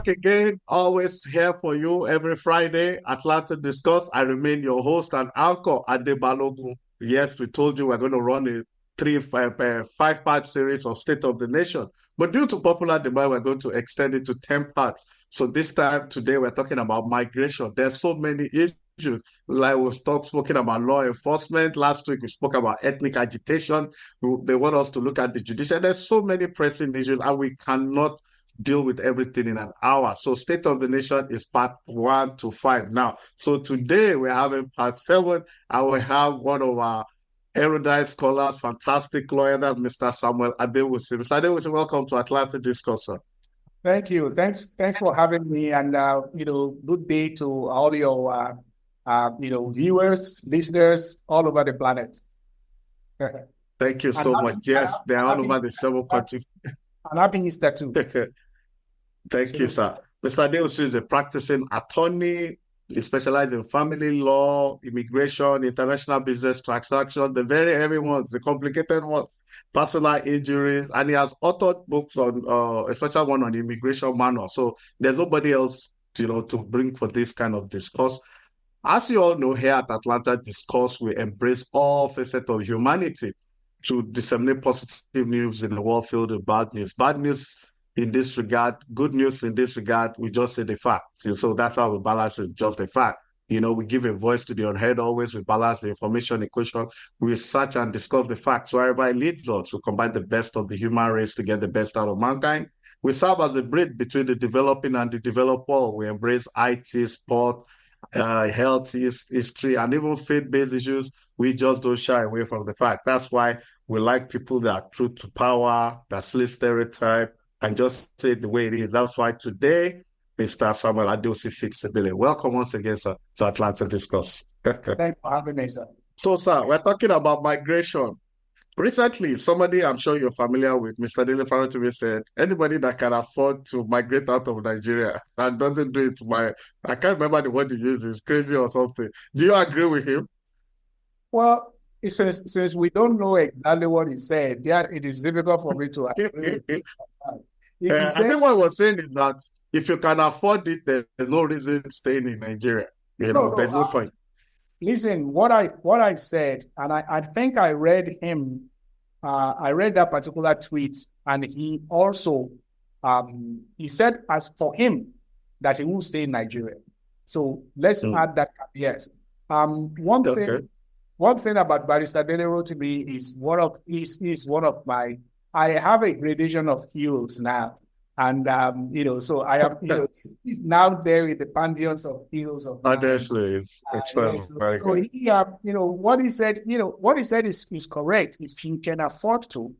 again. Always here for you every Friday. Atlanta Discuss. I remain your host and anchor, Adebalogun. Yes, we told you we're going to run a five-part series of State of the Nation. But due to popular demand, we're going to extend it to 10 parts. So this time, today, we're talking about migration. There's so many issues. Like we've spoken about law enforcement. Last week, we spoke about ethnic agitation. They want us to look at the judiciary. There's so many pressing issues, and we cannot deal with everything in an hour. So State of the Nation is part 1 to 5 now. So today, we're having part 7, and we have one of our erudite scholars, fantastic lawyer, that's Mr. Samuel Adewusi. Mr. Adewusi, welcome to Atlanta Discuss, sir. Thank you. Thanks for having me, and good day to all your viewers, listeners all over the planet. Thank you so much. Yes, they are all over the 7 countries. And happy Easter too. Thank you, sir. Mr. Adewusi is a practicing attorney. He specializes in family law, immigration, international business transactions, the very heavy ones, the complicated ones, personal injuries, and he has authored books on, especially one on the immigration manual. So there's nobody else, to bring for this kind of discourse. As you all know, here at Atlanta Discourse, we embrace all facets of humanity to disseminate positive news in the world filled with bad news. Bad news in this regard, good news in this regard, we just say the facts. So that's how we balance it, just the fact. We give a voice to the unheard always. We balance the information equation. We research and discuss the facts wherever it leads us. We combine the best of the human race to get the best out of mankind. We serve as a bridge between the developing and the developed world. We embrace IT, sport, health, history, and even faith-based issues. We just don't shy away from the fact. That's why we like people that are true to power, that slay stereotype, and just say it the way it is. That's why today, Mr. Samuel Adewusi fits the bill. Welcome once again, sir, to Atlanta Discuss. Thanks for having me, sir. So, sir, we're talking about migration. Recently, somebody I'm sure you're familiar with, Mr. Dele Farotimi, said, anybody that can afford to migrate out of Nigeria and doesn't do it I can't remember the word he used, is crazy or something. Do you agree with him? Well, since we don't know exactly what he said, it is difficult for me to agree. I think what I was saying is that if you can afford it, there's no reason staying in Nigeria. There's no point. Listen, what I said, and I think I read him. I read that particular tweet, and he also he said as for him that he will stay in Nigeria. So let's add that caveat. One thing about Barrister Dele to me is one of my. I have a gradation of heroes now, and so I am. He's now there in the pantheons of heroes of. Honestly, it's very he, what he said. What he said is correct. If you can afford to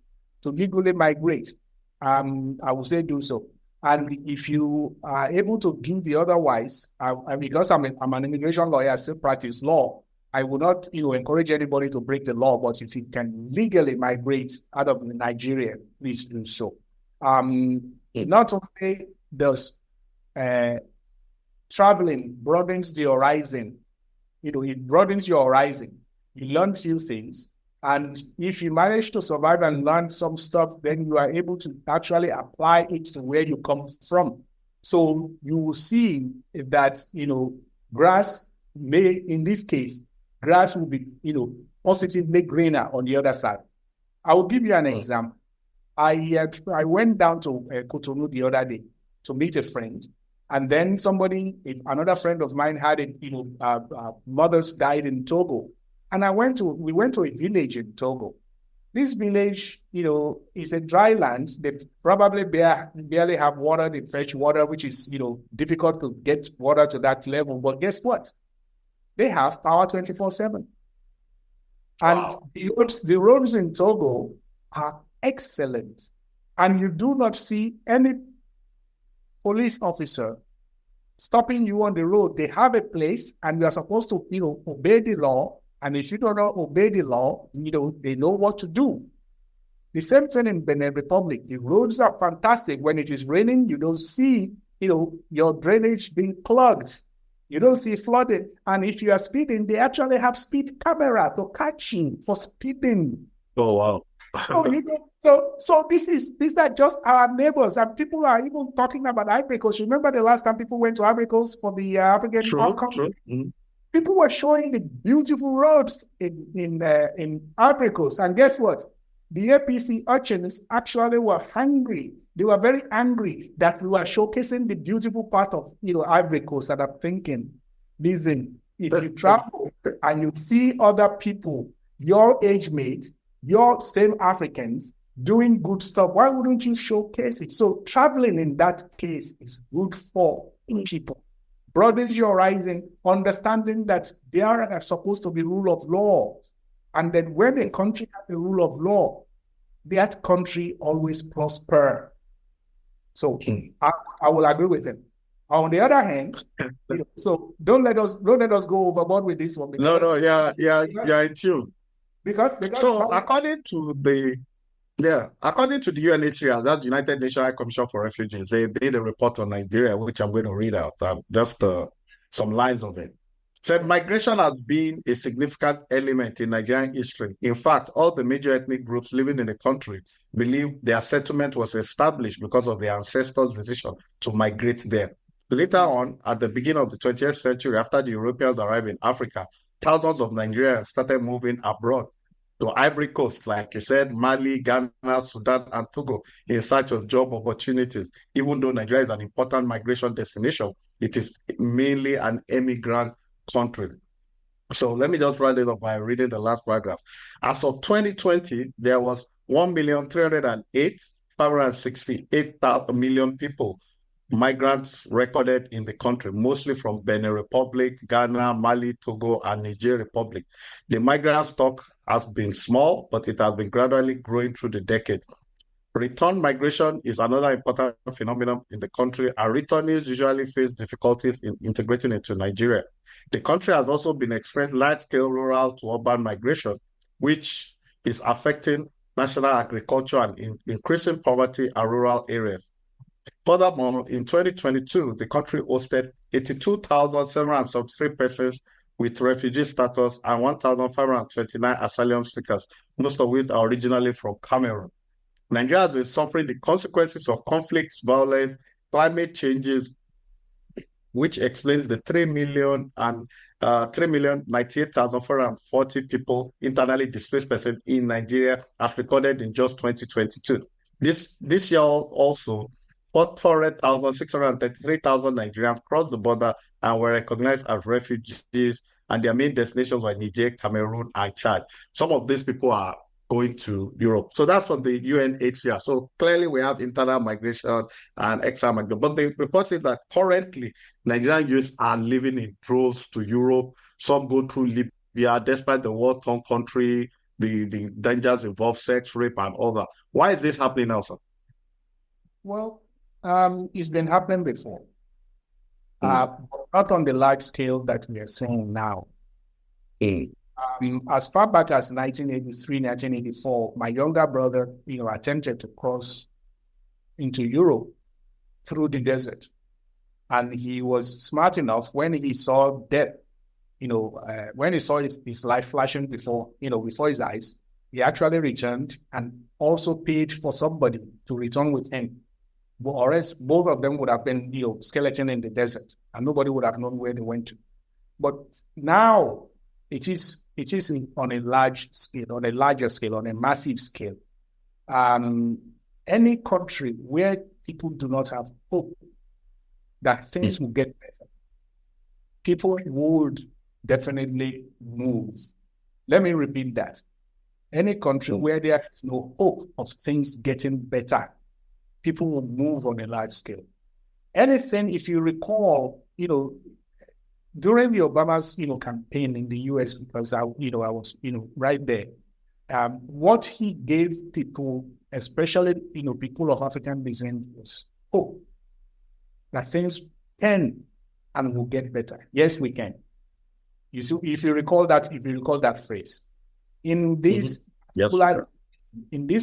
legally migrate, I would say do so. And if you are able to do the otherwise, because I'm an immigration lawyer, I still practice law. I would not, encourage anybody to break the law, but if you can legally migrate out of Nigeria, please do so. Not only does traveling broadens the horizon, it broadens your horizon. You learn few things, and if you manage to survive and learn some stuff, then you are able to actually apply it to where you come from. So you will see that grass may, in this case, grass will be, positively greener on the other side. I will give you an example. I went down to Cotonou the other day to meet a friend, and then another friend of mine had mothers died in Togo, and we went to a village in Togo. This village, is a dry land. They probably barely have water, the fresh water, which is, difficult to get water to that level. But guess what? They have power 24/7. And wow. The roads in Togo are excellent. And you do not see any police officer stopping you on the road. They have a place, and you are supposed to, obey the law. And if you do not obey the law, they know what to do. The same thing in Benin Republic. The roads are fantastic. When it is raining, you don't see, your drainage being clogged. You don't see flooding. And if you are speeding, they actually have speed camera to catch you for speeding. Oh, wow. So so these are just our neighbors, and people are even talking about Ivory Coast. Remember the last time people went to Ivory Coast for the African True. People were showing the beautiful roads in Ivory Coast, and guess what? The APC urchins actually were angry. They were very angry that we were showcasing the beautiful part of Ivory Coast. And I'm thinking, listen, if you travel and you see other people, your age mates, your same Africans doing good stuff, why wouldn't you showcase it? So traveling in that case is good for people. Broadens your horizon, understanding that there are supposed to be rule of law. And then when a country has a rule of law, that country always prosper. So I will agree with him. On the other hand, so don't let us go overboard with this one. Yeah, in tune. Because so according to the UNHCR, that's United Nations High Commission for Refugees, they did a report on Nigeria, which I'm going to read out, just some lines of it. Said migration has been a significant element in Nigerian history. In fact, all the major ethnic groups living in the country believe their settlement was established because of their ancestors' decision to migrate there. Later on, at the beginning of the 20th century, after the Europeans arrived in Africa, thousands of Nigerians started moving abroad to Ivory Coast, like you said, Mali, Ghana, Sudan, and Togo, in search of job opportunities. Even though Nigeria is an important migration destination, it is mainly an immigrant country. So let me just round it up by reading the last paragraph. As of 2020, there was 1,308,568 people, migrants recorded in the country, mostly from Benin Republic, Ghana, Mali, Togo, and Niger Republic. The migrant stock has been small, but it has been gradually growing through the decade. Return migration is another important phenomenon in the country, and returnees usually face difficulties in integrating into Nigeria. The country has also been experiencing large-scale rural to urban migration, which is affecting national agriculture and increasing poverty in rural areas. Furthermore, in 2022, the country hosted 82,773 persons with refugee status and 1,529 asylum seekers, most of which are originally from Cameroon. Nigeria has been suffering the consequences of conflicts, violence, climate changes, which explains the 3,098,440 people internally displaced persons in Nigeria as recorded in just 2022. This year also, 400,633,000 Nigerians crossed the border and were recognized as refugees, and their main destinations were Niger, Cameroon, and Chad. Some of these people are going to Europe. So that's from the UNHCR. So clearly we have internal migration and external migration. But the report says that currently Nigerian youths are living in droves to Europe. Some go through Libya, despite the war-torn country, the dangers involve sex, rape, and all that. Why is this happening now, sir? Well, it's been happening before, but not on the large scale that we are seeing now. As far back as 1983, 1984, my younger brother, attempted to cross into Europe through the desert. And he was smart enough when he saw death, when he saw his life flashing before his eyes, he actually returned and also paid for somebody to return with him. Or else both of them would have been, skeleton in the desert, and nobody would have known where they went to. But now it is on a large scale, on a larger scale, on a massive scale. Any country where people do not have hope that things will get better, people would definitely move. Let me repeat that. Any country where there is no hope of things getting better, people will move on a large scale. Anything, if you recall, during the Obama's, campaign in the U.S., because I was, right there, what he gave people, especially, people of African descent, was hope that things can and will get better. Yes, we can. You see, if you recall that phrase, in this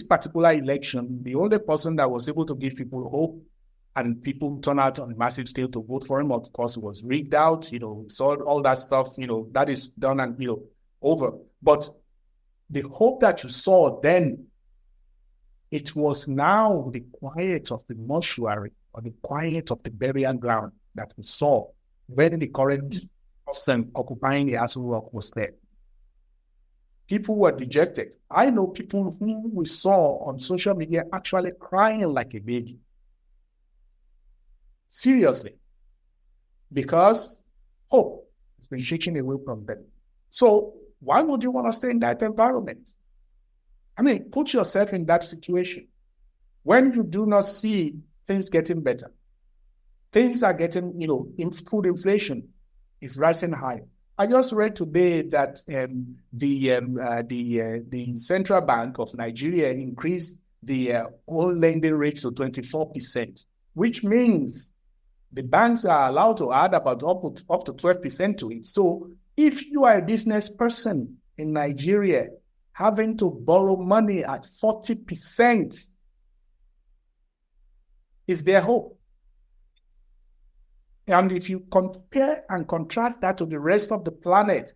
particular election, the only person that was able to give people hope and people turn out on a massive scale to vote for him, of course, it was rigged out, saw all that stuff, that is done and, over. But the hope that you saw then It was now the quiet of the mortuary or the quiet of the burial ground that we saw when the current person occupying the Aso Rock was there. People were dejected. I know people who we saw on social media actually crying like a baby. Seriously. Because hope has been taken away from them. So why would you want to stay in that environment? I mean, put yourself in that situation. When you do not see things getting better, things are getting, food inflation is rising high. I just read today that the Central Bank of Nigeria increased the whole lending rate to 24%, which means the banks are allowed to add about up to 12% to it. So if you are a business person in Nigeria having to borrow money at 40%, is there hope? And if you compare and contrast that to the rest of the planet,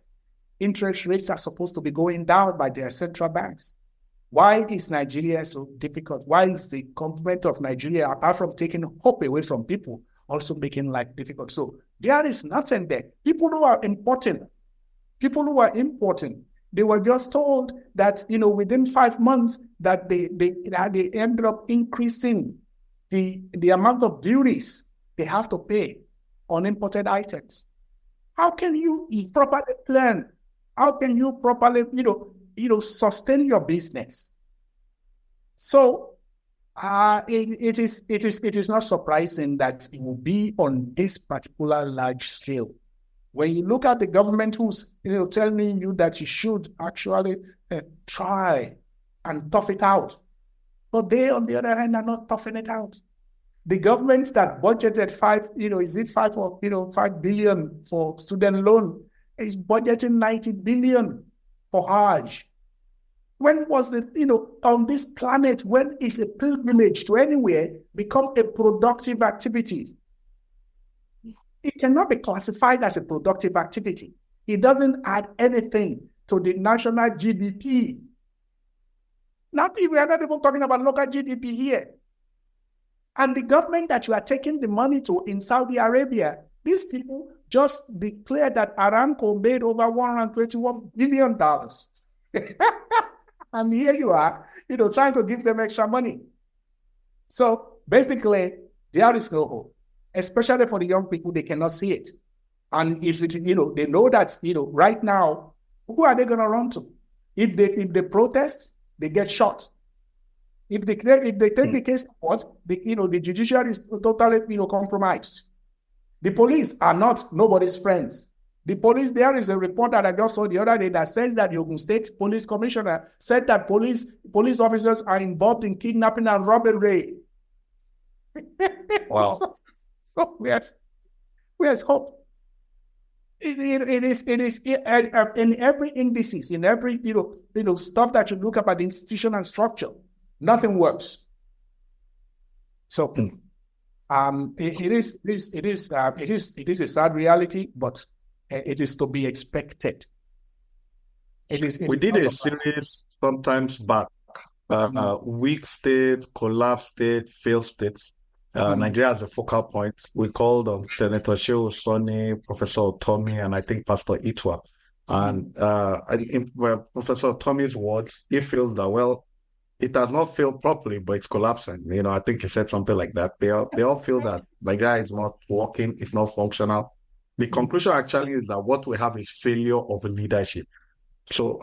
interest rates are supposed to be going down by their central banks. Why is Nigeria so difficult? Why is the government of Nigeria, apart from taking hope away from people, also making life difficult? So there is nothing there. People who are importing, they were just told that, within 5 months that they ended up increasing the amount of duties they have to pay on imported items. How can you properly plan? How can you properly, sustain your business? So it is not surprising that it will be on this particular large scale. When you look at the government who's telling you that you should actually try and tough it out, but they, on the other hand, are not toughing it out. The government that budgeted 5 billion for student loan is budgeting 90 billion for Hajj. When was on this planet, when is a pilgrimage to anywhere become a productive activity? It cannot be classified as a productive activity. It doesn't add anything to the national GDP. We are not even talking about local GDP here. And the government that you are taking the money to in Saudi Arabia, these people just declared that Aramco made over $121 billion. And here you are, trying to give them extra money. So basically, there is no hope, especially for the young people. They cannot see it. And if they know that, right now, who are they going to run to? If they protest, they get shot. If they take the case to court, the judiciary is totally compromised. The police are not nobody's friends. The police, there is a report that I just saw the other day that says that the Ogun State Police Commissioner said that police officers are involved in kidnapping and robbery. Wow. So where's hope? It is in every indices, in every stuff that you look up at the institution and structure. Nothing works. So, it is a sad reality, but it is to be expected. We did a series sometimes back, weak state, collapse state, failed states. Nigeria as a focal point. We called on Senator Shehu Sonny, Professor Tommy, and I think Pastor Itwa. And in Professor Tommy's words, he feels that, it has not failed properly, but it's collapsing. I think he said something like that. They all feel that Nigeria is not working, it's not functional. The conclusion actually is that what we have is failure of leadership. So,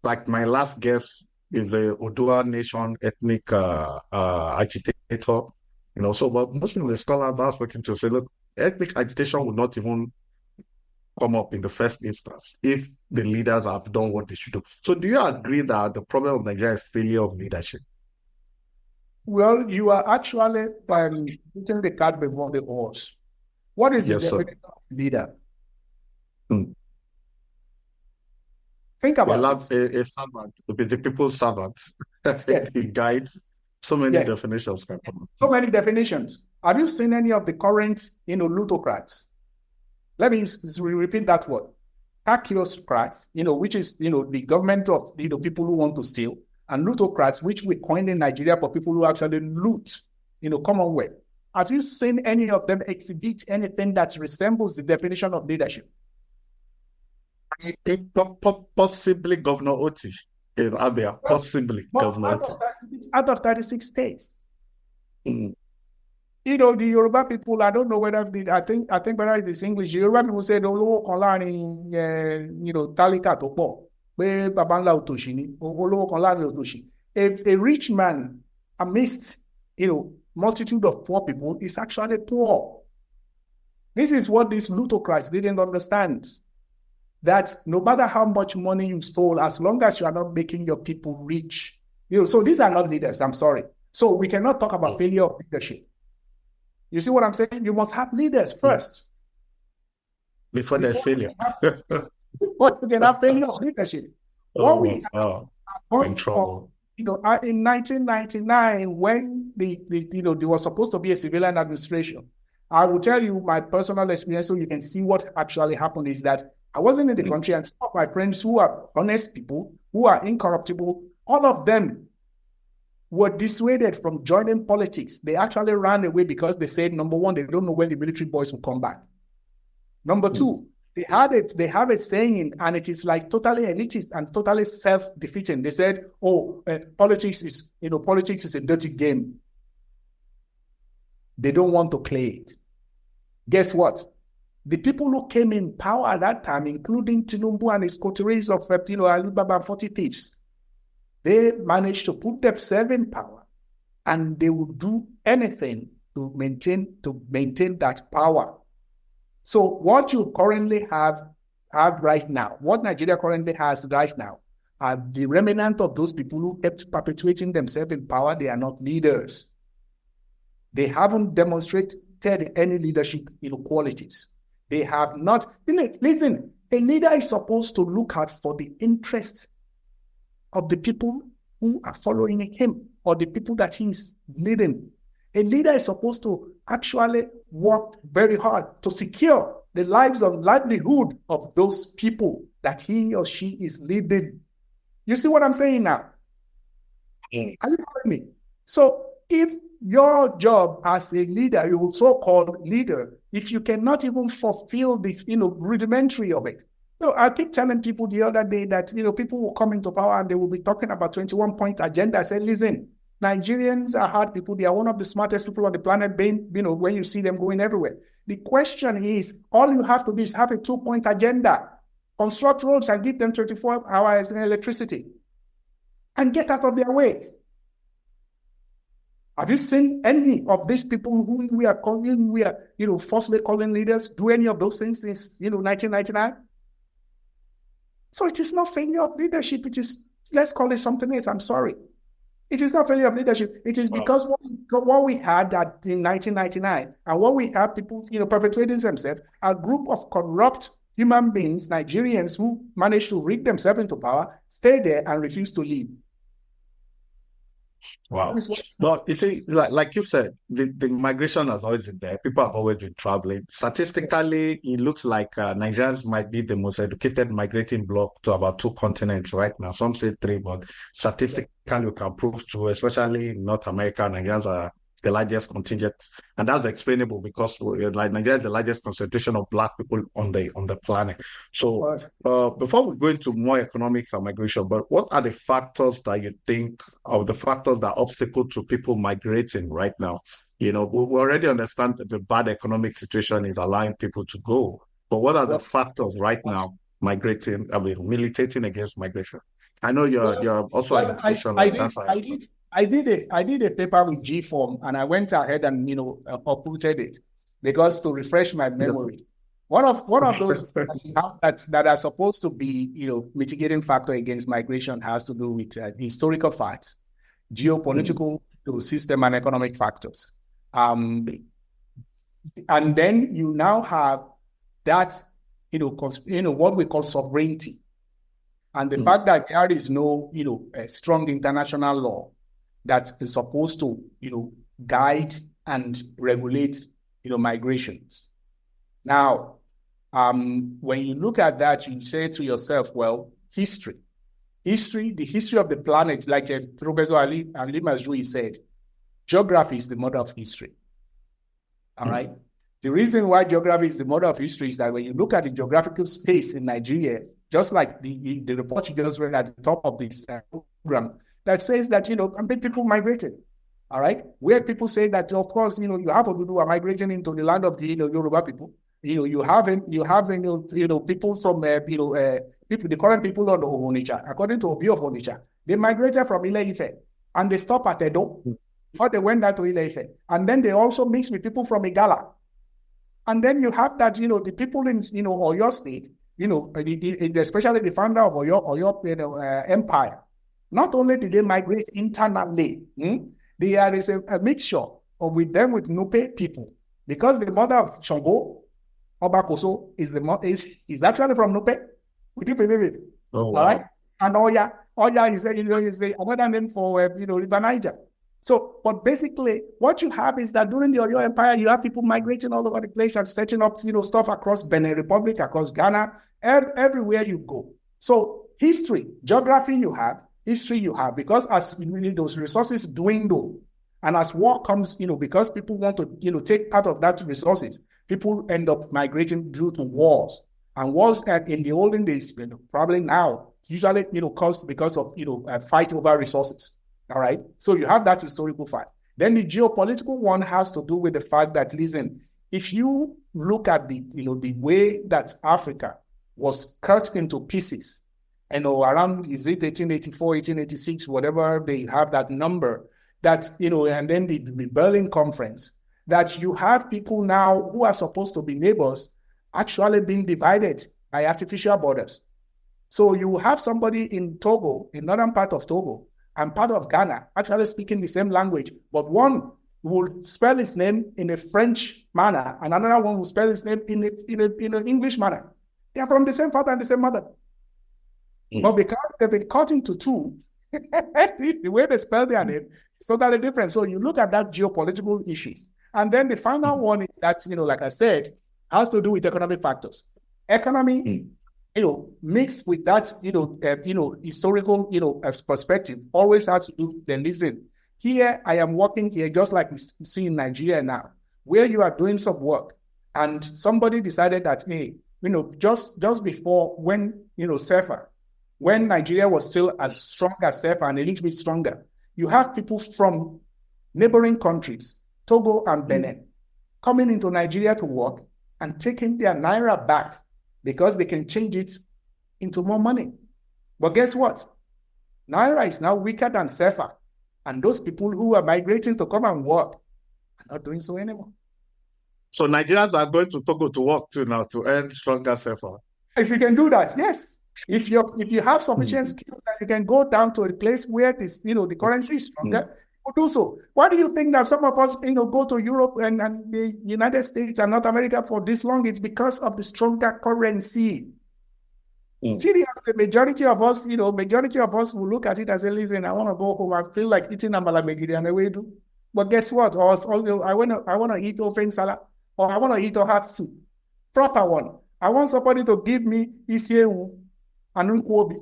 like my last guess is the Odua Nation ethnic agitator. But most of the scholars I was speaking to say, look, ethnic agitation would not even come up in the first instance if the leaders have done what they should do. So do you agree that the problem of Nigeria is failure of leadership? Well, you are actually putting the cat before the horse. What is the definition of leader? Think about it. A servant, the people's servant, Yes. a guide. So many definitions. So many definitions. Have you seen any of the current, plutocrats? Let me repeat that word. Tachyocrats, which is, the government of, people who want to steal. and lootocrats, which we coined in Nigeria for people who actually loot, Commonwealth. Have you seen any of them exhibit anything that resembles the definition of leadership? Possibly Governor Oti in Abia, possibly Governor Oti. Out of 36 states. Mm. The Yoruba people, I don't know whether I think whether it's English. The Yoruba people say, "Olówó kan láàrin, tálíkà tó pọ̀, pé baba ńlá òtòṣì ni, olówó kan láàrin òtòṣì." A rich man amidst, multitude of poor people is actually poor. This is what these plutocrats didn't understand. That no matter how much money you stole, as long as you are not making your people rich, so these are not leaders. I'm sorry. So we cannot talk about failure of leadership. You see what I'm saying? You must have leaders first. Before there's failure. But you can have failure of leadership. In trouble. In 1999, when there was supposed to be a civilian administration, I will tell you my personal experience so you can see what actually happened is that I wasn't in the country, and some of my friends who are honest people, who are incorruptible, all of them were dissuaded from joining politics. They actually ran away because they said, number one, they don't know when the military boys will come back. Number two, they have a saying, and it is like totally elitist and totally self-defeating. They said, politics is a dirty game. They don't want to play it. Guess what? The people who came in power at that time, including Tinubu and his coteries of Alibaba and 40 thieves, they managed to put themselves in power, and they will do anything to maintain that power. So what you currently have right now, what Nigeria currently has right now, are the remnant of those people who kept perpetuating themselves in power. They are not leaders. They haven't demonstrated any leadership qualities. They have not. Listen, a leader is supposed to look out for the interest of the people who are following him or the people that he is leading. A leader is supposed to actually work very hard to secure the lives and livelihood of those people that he or she is leading. You see what I'm saying now? Are you following me? So if your job as a leader, your so-called leader, if you cannot even fulfill the rudimentary of it. So I keep telling people the other day that people will come into power and they will be talking about 21-point agenda. I said, listen, Nigerians are hard people. They are one of the smartest people on the planet, when you see them going everywhere. The question is, all you have to do is have a 2-point agenda. Construct roads and give them 24 hours in electricity. And get out of their way. Have you seen any of these people who we are falsely calling leaders do any of those things since 1999? So it is not failure of leadership. It is, let's call it something else. I'm sorry. It is not failure of leadership. It is because what we had in 1999 and what we have people perpetuating themselves, a group of corrupt human beings, Nigerians who managed to rig themselves into power, stay there and refuse to leave. Wow. But you see, like you said, the migration has always been there. People have always been traveling. Statistically, it looks like Nigerians might be the most educated migrating bloc to about 2 continents right now. Some say 3, but statistically we can prove to, especially in North America, Nigerians are the largest contingent, and that's explainable because Nigeria is the largest concentration of Black people on the planet. So before we go into more economics and migration, but what are the factors that you think are the factors that are obstacle to people migrating right now? We already understand that the bad economic situation is allowing people to go, but what are the factors right now militating against migration? I know you're also an education. I did a paper with G-Form, and I went ahead and uprooted it because to refresh my memory. Yes. One of those that are supposed to be mitigating factor against migration has to do with historical facts, geopolitical system, and economic factors. And then you now have that what we call sovereignty, and the fact that there is no a strong international law that is supposed to, guide and regulate, migrations. Now, when you look at that, you say to yourself, well, history. history, the history of the planet, like Professor Ali Mazrui said, geography is the mother of history. All right. The reason why geography is the mother of history is that when you look at the geographical space in Nigeria, just like the report you just read at the top of this program, that says that, people migrated. All right. Where people say that, of course, you have Oduduwa migrating into the land of the Yoruba people. You have people from the current people of Onitsha, according to Obi of Onitsha, they migrated from Ile-Ife and they stopped at Edo before they went down to Ile-Ife. And then they also mixed with people from Igala. And then you have that, the people in, Oyo State, especially the founder of Oyo Empire. Not only did they migrate internally, there is a mixture with Nupe people, because the mother of Shango, Obakoso, is actually from Nupe. Would you believe it? Oh, wow. All right. And Oya is another name for River Niger. So, but basically, what you have is that during the Oyo Empire, you have people migrating all over the place and setting up, stuff across Benin Republic, across Ghana, everywhere you go. So, geography you have, history you have, because as those resources dwindle, and as war comes, because people want to, take part of that resources, people end up migrating due to wars. And wars in the olden days, probably now, usually, caused because of, a fight over resources. All right. So you have that historical fact. Then the geopolitical one has to do with the fact that, listen, if you look at the way that Africa was cut into pieces, around, is it 1884, 1886, whatever, they have that number, that, and then the Berlin Conference, that you have people now who are supposed to be neighbors actually being divided by artificial borders. So you have somebody in Togo, in northern part of Togo, and part of Ghana, actually speaking the same language, but one will spell his name in a French manner, and another one will spell his name in an English manner. They are from the same father and the same mother. But because they've been cut into two, the way they spell their name is totally different. So you look at that geopolitical issues. And then the final one is that, like I said, has to do with economic factors. Economy, mixed with that, historical, perspective, always has to do, then listen, here I am working here, just like we see in Nigeria now, where you are doing some work, and somebody decided that, hey, just before when, SEFA, when Nigeria was still as strong as SEFA and a little bit stronger, you have people from neighboring countries, Togo and Benin, coming into Nigeria to work and taking their naira back because they can change it into more money. But guess what? Naira is now weaker than SEFA. And those people who are migrating to come and work are not doing so anymore. So Nigerians are going to Togo to work too now to earn stronger SEFA. If you can do that, yes. If you have sufficient skills that you can go down to a place where this, the currency is stronger, do so. Why do you think that some of us, go to Europe and the United States and North America for this long? It's because of the stronger currency. Seriously, the majority of us will look at it and say, listen, I want to go home. I feel like eating amala megidi and ewedu. But guess what? I want to eat ofen salad, or I want to eat ohat soup. Proper one. I want somebody to give me isiewu and nkwobi,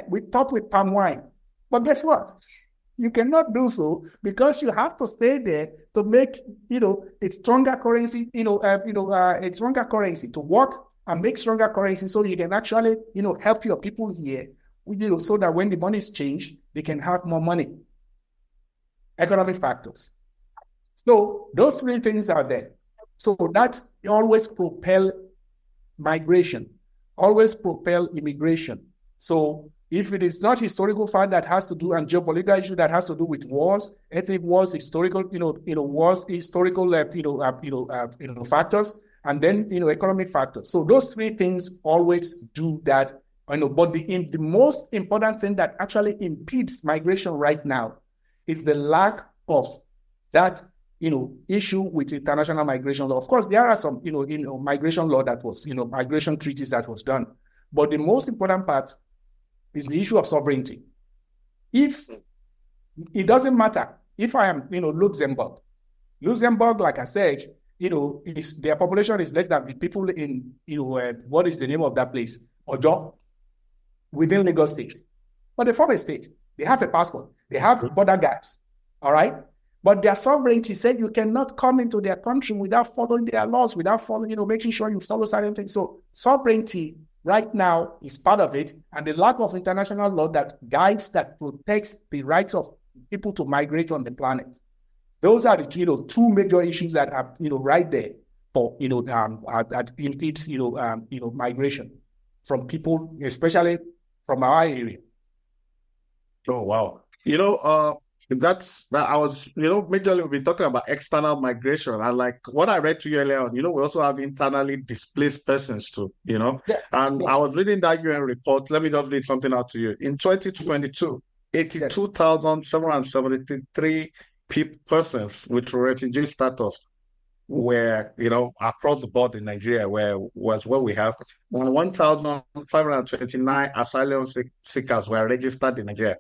with palm wine. But guess what? You cannot do so because you have to stay there to make, a stronger currency, a stronger currency to work and make stronger currency so you can actually, help your people here, so that when the money is changed, they can have more money. Economic factors. So those three things are there. So that always propel migration, always propel immigration. So if it is not historical fact that has to do, and geopolitical issue that has to do with wars, ethnic wars, historical, wars, historical, factors, and then, economic factors. So those three things always do that. But the most important thing that actually impedes migration right now is the lack of that, issue with international migration law. Of course, there are some, migration law that was, migration treaties that was done. But the most important part is the issue of sovereignty. If it doesn't matter if I am, Luxembourg, like I said, their population is less than the people in, what is the name of that place? Ojo, within Lagos State. but they form a state. They have a passport. They have border guards. All right. But their sovereignty said you cannot come into their country without following their laws, without following, making sure you follow certain things. So sovereignty right now is part of it, and the lack of international law that guides, that protects the rights of people to migrate on the planet. Those are the two major issues that are right there for that impedes migration from people, especially from our area. Oh wow! That's that I was, majorly we've been talking about external migration, and like what I read to you earlier on, we also have internally displaced persons too, Yeah. And I was reading that UN report. Let me just read something out to you. In 2022, 82,773 persons with refugee status were, across the board in Nigeria, was what we have. And 1,529 asylum seekers were registered in Nigeria.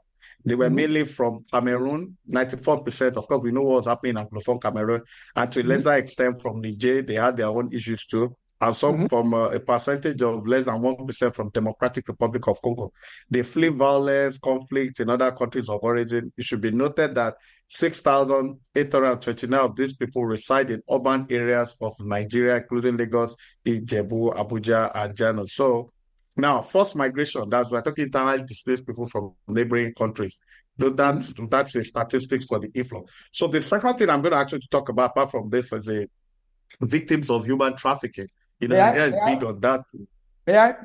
They were mainly from Cameroon, 94%. Of course, we know what was happening in Anglophone Cameroon. And to a lesser extent from Niger, they had their own issues too. And some from a percentage of less than 1% from Democratic Republic of Congo. They flee violence, conflict in other countries of origin. It should be noted that 6,829 of these people reside in urban areas of Nigeria, including Lagos, Ijebu, Abuja, and Jano. So, now, forced migration, we're talking internally displaced people from neighboring countries. So that's a statistics for the inflow. So the second thing I'm going to actually talk about, apart from this, is the victims of human trafficking. Nigeria is big on that. May I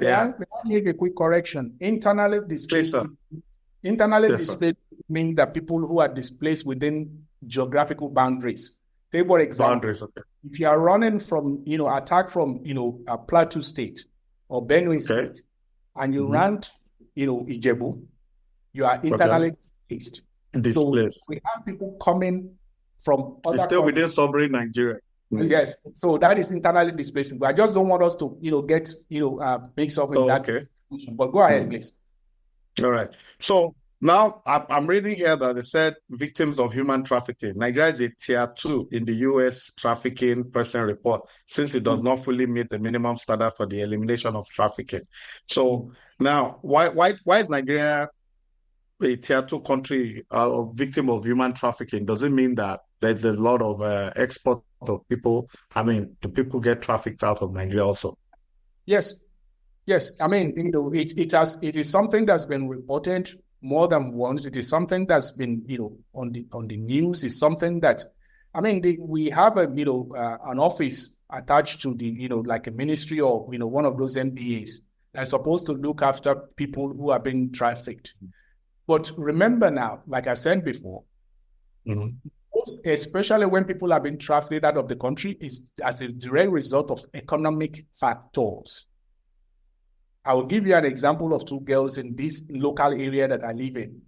make a quick correction? Internally displaced means that people who are displaced within geographical boundaries. Take for example, if you are running from, attack from, a Plateau State or Benue State, and you run, Ijebu, you are internally displaced. So we have people coming from other still within sovereign Nigeria. Yes, so that is internally displaced people. I just don't want us to, get, mixed up with that. Okay. But go ahead, please. All right. So now I'm reading here that it said victims of human trafficking. Nigeria is a tier 2 in the U.S. trafficking person report, since it does not fully meet the minimum standard for the elimination of trafficking. So now, why is Nigeria a tier 2 country victim of human trafficking? Does it mean that there's a lot of export of people? Do people get trafficked out of Nigeria also? Yes. It is something that's been reported more than once. It is something that's been, on the news. It's something that, we have an office attached to the, like a ministry or, one of those MBAs that's supposed to look after people who are being trafficked. But remember now, like I said before, especially when people are being trafficked out of the country, is as a direct result of economic factors. I will give you an example of 2 girls in this local area that I live in.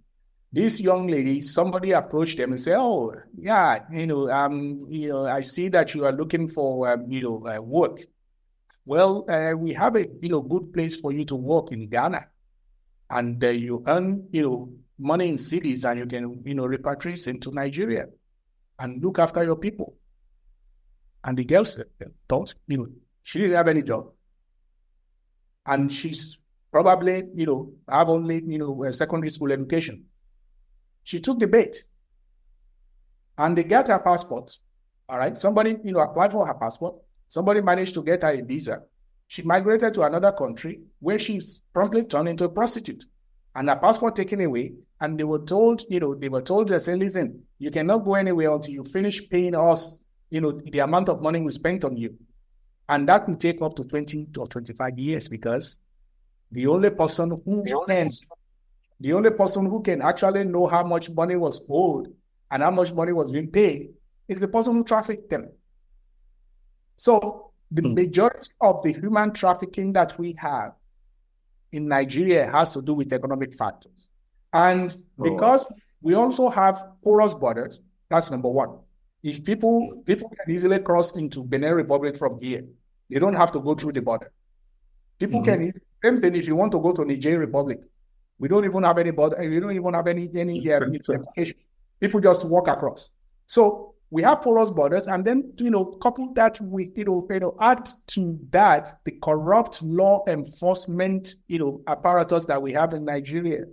This young lady, somebody approached them and said, "Oh, yeah, I see that you are looking for, work. Well, we have a, good place for you to work in Ghana, and you earn, money in cities, and you can, repatriate into Nigeria and look after your people." And the girl said, she didn't have any job. And she's probably, have only, a secondary school education. She took the bait. And they got her passport. All right. Somebody, applied for her passport. Somebody managed to get her a visa. She migrated to another country where she's promptly turned into a prostitute. And her passport taken away. And they were told, they said, "Listen, you cannot go anywhere until you finish paying us, the amount of money we spent on you." And that will take up to 20 or 25 years, because the only person who can actually know how much money was owed and how much money was being paid is the person who trafficked them. So the majority of the human trafficking that we have in Nigeria has to do with economic factors. And because we also have porous borders, that's number one. If people can easily cross into Benin Republic from here, they don't have to go through the border. People can, same thing if you want to go to Niger Republic. We don't even have any border, we don't even have any application. People just walk across. So we have porous borders, and then, couple that with, add to that the corrupt law enforcement, apparatus that we have in Nigeria.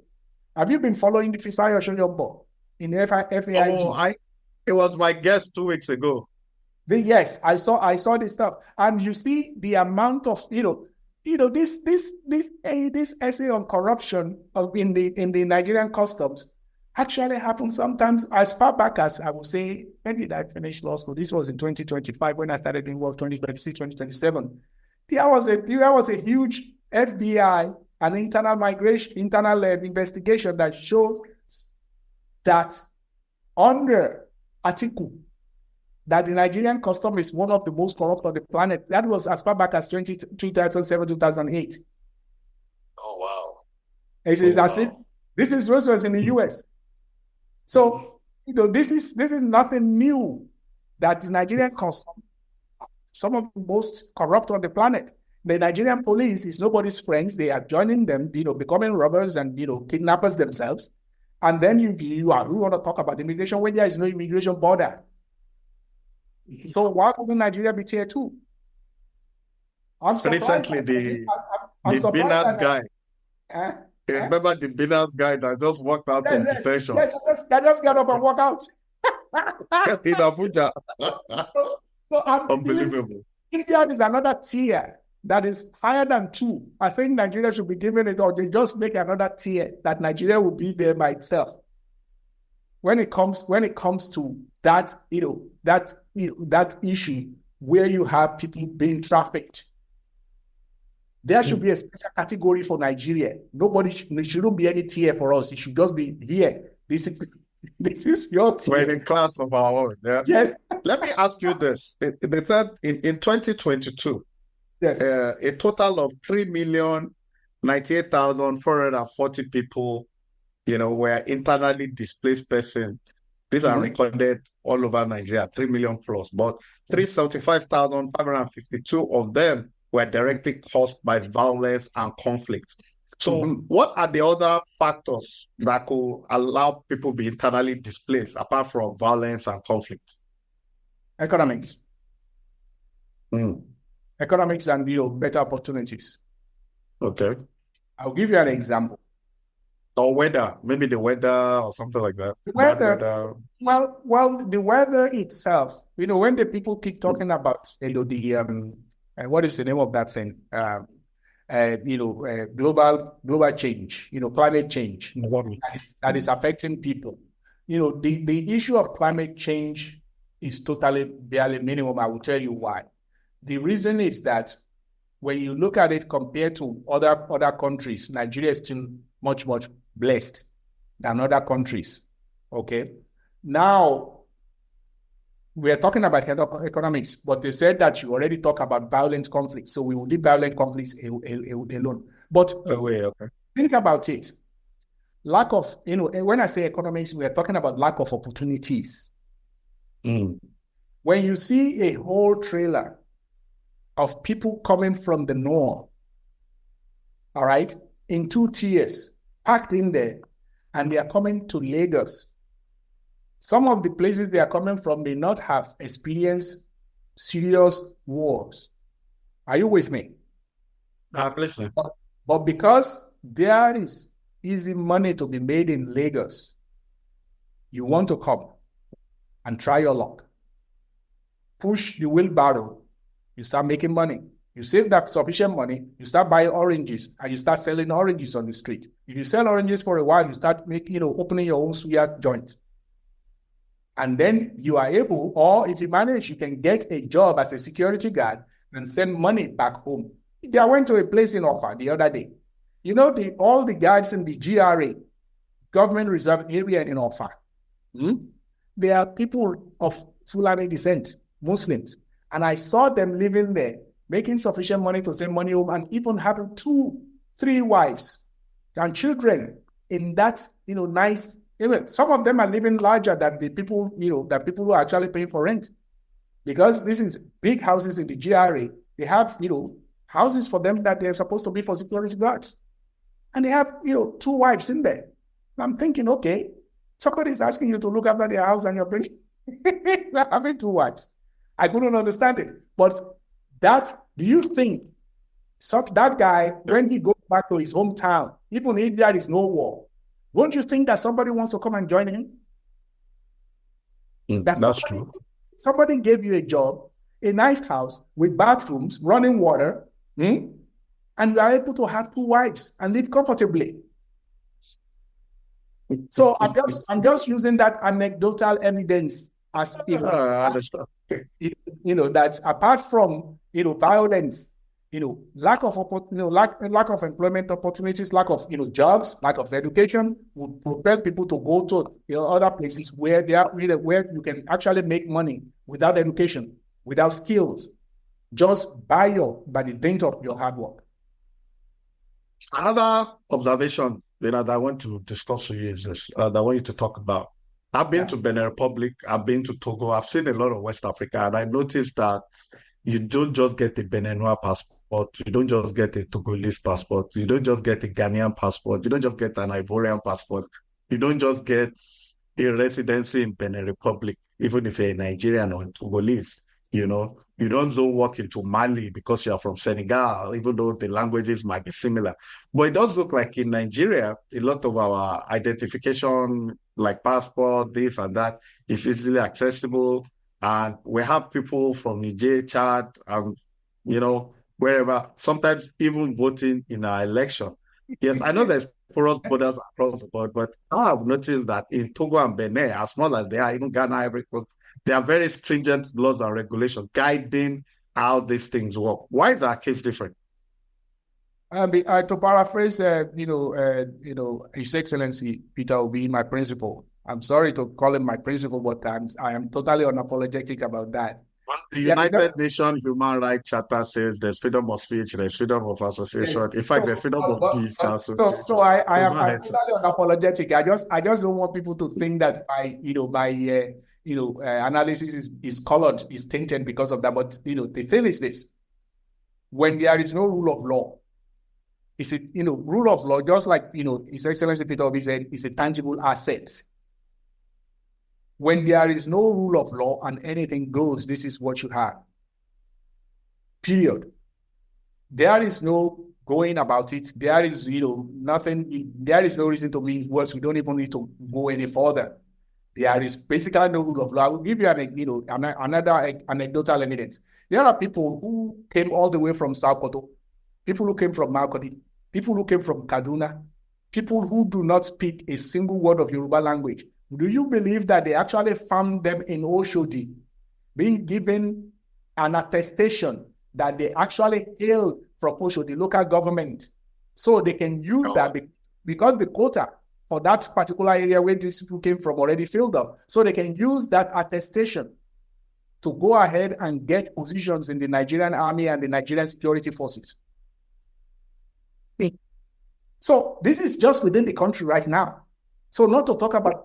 Have you been following the Fisayo Shoyombo in FAIG? It was my guest 2 weeks ago. Yes, I saw this stuff, and you see the amount of this essay on corruption in the Nigerian customs actually happened sometimes as far back as, I would say, when did I finish law school? This was in 2025 when I started doing work, 2026, 2027. There was a huge FBI and internal investigation that showed that under Atiku, that the Nigerian custom is one of the most corrupt on the planet. That was as far back as 2007, 2008. Oh, wow. This was in the US. So, this is nothing new, that the Nigerian custom, some of the most corrupt on the planet. The Nigerian police is nobody's friends. They are joining them, becoming robbers and, kidnappers themselves. And then you want to talk about immigration when there is no immigration border. So why wouldn't Nigeria be tier 2? Recently, the Binas guy. Remember the Binas guy that just walked out of detention? That just got up and walked out. In Abuja. Unbelievable. India is another tier that is higher than 2. I think Nigeria should be given it, or they just make another tier that Nigeria will be there by itself. When it comes to that, that issue where you have people being trafficked, there should be a special category for Nigeria. There shouldn't be any tier for us. It should just be here. This is your tier. We're in class of our own. Yeah? Yes. Let me ask you this. They said in 2022, yes, a total of 3,098,440 people, were internally displaced persons. These are recorded all over Nigeria, 3 million plus, but 375,552 of them were directly caused by violence and conflict. So what are the other factors that could allow people to be internally displaced apart from violence and conflict? Economics. Economics and better opportunities. Okay. I'll give you an example. Or weather, maybe the weather or something like that. The weather. Well, the weather itself. When the people keep talking about what is the name of that thing? Global change. Climate change that is affecting people. The issue of climate change is totally barely minimum. I will tell you why. The reason is that when you look at it compared to other countries, Nigeria is still much blessed than other countries. Okay. Now, we are talking about economics, but they said that you already talk about violent conflicts, so we will leave violent conflicts alone. But think about it. Lack of, when I say economics, we are talking about lack of opportunities. When you see a whole trailer of people coming from the north, all right, in 2 tiers, packed in there, and they are coming to Lagos. Some of the places they are coming from may not have experienced serious wars. Are you with me? I'm listening. But because there is easy money to be made in Lagos, you want to come and try your luck. Push the wheelbarrow, you start making money. You save that sufficient money, you start buying oranges, and you start selling oranges on the street. If you sell oranges for a while, you start making, opening your own suya joint. And then you are able, or if you manage, you can get a job as a security guard and send money back home. I went to a place in Offa the other day. All the guards in the GRA, government reserve area in Offa, they are people of Fulani descent, Muslims. And I saw them living there, making sufficient money to send money home, and even having 2, 3 wives and children in that, nice. Even some of them are living larger than the people, that people who are actually paying for rent. Because this is big houses in the GRA. They have, houses for them that they're supposed to be for security guards. And they have, 2 wives in there. And I'm thinking, okay, somebody's asking you to look after their house and you're having 2 wives. I couldn't understand it. But do you think that guy, when he goes back to his hometown, even if there is no war, Won't you think that somebody wants to come and join him? That's true. Somebody gave you a job, a nice house with bathrooms, running water, and you are able to have 2 wives and live comfortably. So I'm just using that anecdotal evidence as that apart from violence, lack of lack of employment opportunities, lack of jobs, lack of education would propel people to go to other places where they are where you can actually make money without education, without skills, just by the dint of your hard work. Another observation that I want to discuss with you is this, that I want you to talk about. I've been to Benin Republic, I've been to Togo, I've seen a lot of West Africa, and I noticed that you don't just get a Beninois passport, you don't just get a Togolese passport, you don't just get a Ghanaian passport, you don't just get an Ivorian passport, you don't just get a residency in Benin Republic, even if you're a Nigerian or a Togolese. You don't go walk into Mali because you are from Senegal, even though the languages might be similar. But it does look like in Nigeria, a lot of our identification, like passport, this and that, is easily accessible. And we have people from Niger, Chad, and, wherever, sometimes even voting in our election. Yes, I know there's porous borders across the board, but I have noticed that in Togo and Benin, as small as they are, even Ghana, Ivory Coast, there are very stringent laws and regulations guiding how these things work. Why is our case different? To paraphrase, His Excellency Peter Obi, my principal. I'm sorry to call him my principal, but I am totally unapologetic about that. Well, the United Nations Human Rights Charter says there's freedom of speech, there's freedom of association. In fact, there's freedom of disassociation. So I'm totally unapologetic. I just don't want people to think that my analysis is colored, is tainted because of that. But the thing is this: when there is no rule of law, rule of law, just like His Excellency Peter Obi said, is a tangible asset. When there is no rule of law and anything goes, this is what you have. Period. There is no going about it. There is nothing. There is no reason to mince words. We don't even need to go any further. There is basically no rule of law. I will give you another anecdotal evidence. There are people who came all the way from South Koto, people who came from Makurdi, people who came from Kaduna, people who do not speak a single word of Yoruba language. Do you believe that they actually found them in Oshodi, being given an attestation that they actually hailed from Oshodi local government, so they can use that because the quota for that particular area where these people came from already filled up, so they can use that attestation to go ahead and get positions in the Nigerian army and the Nigerian security forces. So this is just within the country right now. So not to talk about,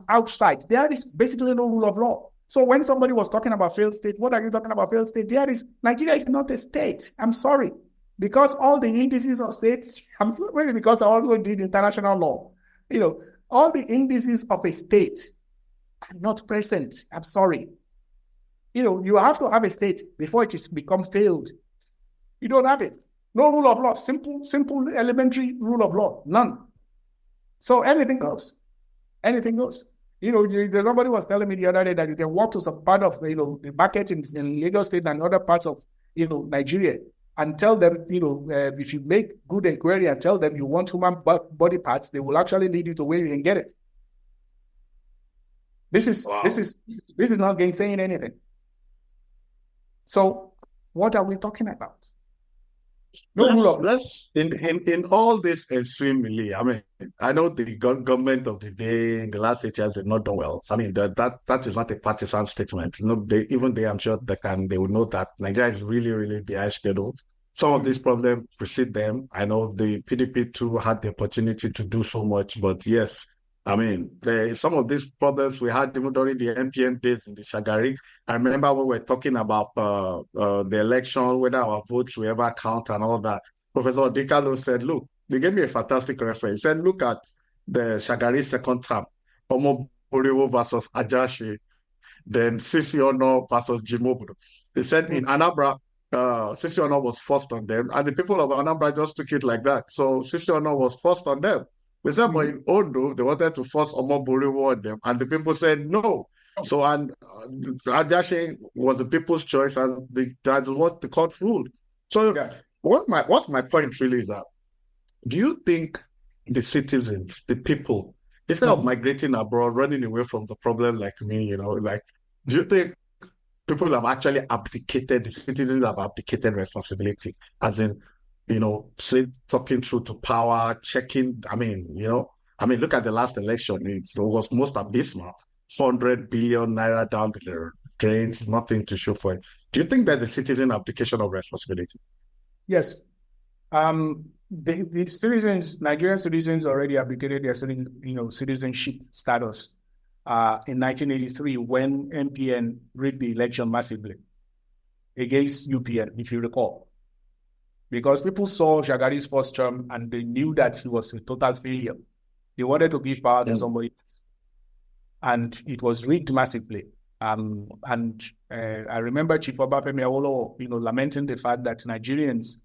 outside, there is basically no rule of law. So when somebody was talking about failed state, what are you talking about failed state? Nigeria is not a state. I'm sorry. Because all the indices of states, I'm sorry, because I also did international law. All the indices of a state are not present. I'm sorry. You have to have a state before it is become failed. You don't have it. No rule of law. Simple, elementary rule of law. None. So anything goes. Anything goes. Somebody was telling me the other day that you can walk to some part of, the market in Lagos State and other parts of, Nigeria, and tell them, if you make good inquiry and tell them you want human body parts, they will actually lead you to where you can get it. This is not saying anything. So what are we talking about? In all this extremely, I know the government of the day in the last 8 years have not done well. That is not a partisan statement. I'm sure they will know that Nigeria is really, really behind schedule. Some of these problems precede them. I know the PDP too had the opportunity to do so much, but yes, some of these problems we had even during the MPN days in the Shagari. I remember when we were talking about the election, whether our votes will ever count and all that. Professor Dikalo said, look, they gave me a fantastic reference. He said, look at the Shagari second term, Omo Boriwo versus Ajashi, then Sisi Ono versus Jimobudu. They said in Anambra, Sisi Ono was forced on them, and the people of Anambra just took it like that. So Sisi Ono was forced on them. We said, but in Ondo, they wanted to force Omoboriwo on them, and the people said no. So, and Ajashe was the people's choice, and that's what the court ruled. So, what's my point really is that, do you think the citizens, the people, instead of migrating abroad, running away from the problem like me, like, do you think people have actually abdicated, the citizens have abdicated responsibility, as in, talking through to power, checking, look at the last election. It was most abysmal. 400 billion naira down the drains, nothing to show for it. Do you think there's a citizen abdication of responsibility? Yes. The citizens, Nigerian citizens already abdicated their citizenship status in 1983 when MPN rigged the election massively against UPN, if you recall. Because people saw Shagari's first term and they knew that he was a total failure. They wanted to give power to somebody else. And it was rigged massively. I remember Chief Obafemi Awolowo, lamenting the fact that Nigerians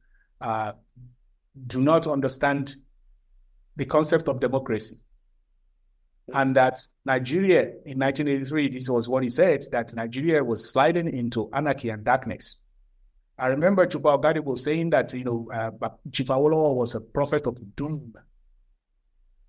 do not understand the concept of democracy. And that Nigeria, in 1983, this was what he said, that Nigeria was sliding into anarchy and darkness. I remember Chupa Ogadibo saying that, Chief Awolowo was a prophet of doom.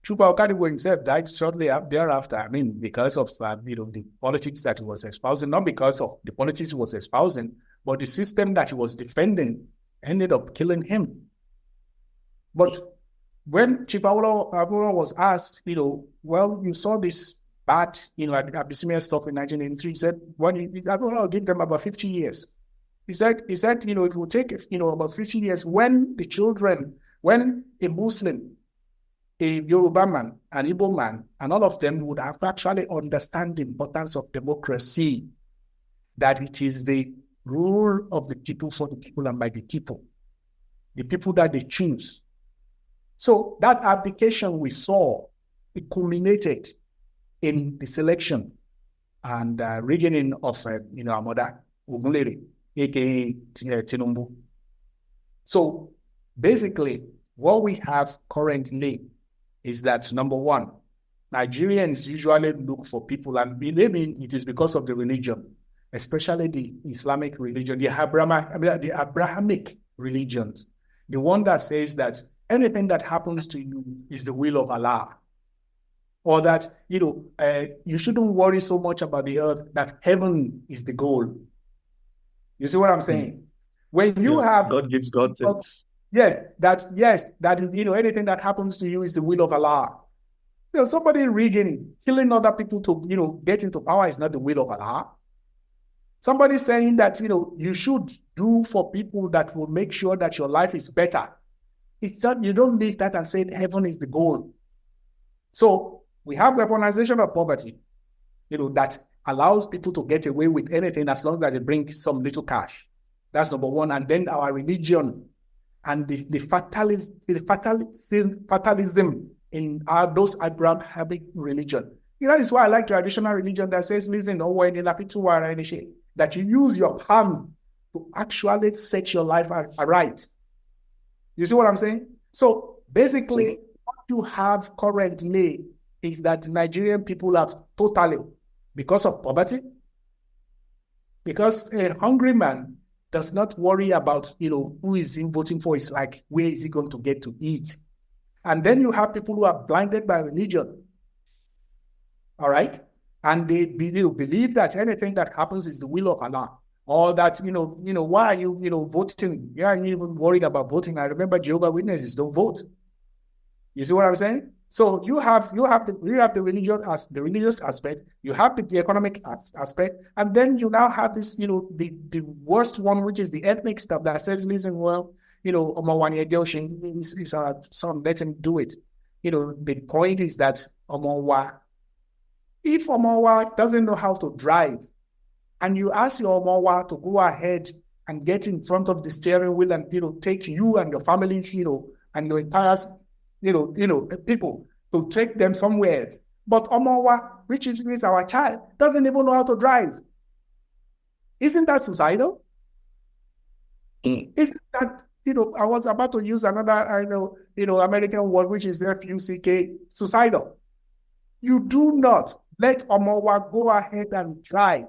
Chupa Ogadibo himself died shortly thereafter, because of, the politics that he was espousing, not because of the politics he was espousing, but the system that he was defending ended up killing him. But when Chief Awolowo was asked, well, you saw this bad, Abyssinian stuff in 1983, he said, Awolowo give them about 50 years. He said, it will take, about 50 years when a Muslim, a Yoruba man, an Igbo man, and all of them would have actually understand the importance of democracy, that it is the rule of the people for the people and by the people that they choose. So that abdication we saw, it culminated in the selection and rigging of, our mother, Ogunlere, aka Tinubu. So basically, what we have currently is that, number one, Nigerians usually look for people, and maybe it is because of the religion, especially the Islamic religion, the Abrahamic religions, the one that says that anything that happens to you is the will of Allah. Or that, you shouldn't worry so much about the earth, that heaven is the goal. You see what I'm saying? When you have... God gives God things. That anything that happens to you is the will of Allah. Somebody rigging, killing other people to, get into power is not the will of Allah. Somebody saying that, you should do for people that will make sure that your life is better. It's not, you don't leave that and say heaven is the goal. So we have weaponization of poverty, that allows people to get away with anything as long as they bring some little cash. That's number one. And then our religion and the fatalism in those Abrahamic religion. That is why I like traditional religion that says, listen, that you use your palm to actually set your life right. You see what I'm saying? So basically, what you have currently is that Nigerian people have totally, because of poverty, because a hungry man does not worry about, who is he voting for. It's like, where is he going to get to eat? And then you have people who are blinded by religion. All right? And they believe that anything that happens is the will of Allah. Or that, why are you, voting? You aren't even worried about voting. I remember Jehovah's Witnesses don't vote. You see what I'm saying? So you have the religious aspect, you have the economic aspect, and then you now have this, the worst one, which is the ethnic stuff that says, listen, well, Omawani Edeoshin is our son, let him do it. The point is that if Omawa doesn't know how to drive, and you ask your Omawa to go ahead and get in front of the steering wheel and, take you and your families, and your entire people to take them somewhere. But Omawa, which is our child, doesn't even know how to drive. Isn't that suicidal? Isn't I was about to use another, American word, which is F-U-C-K, suicidal. You do not let Omowa go ahead and drive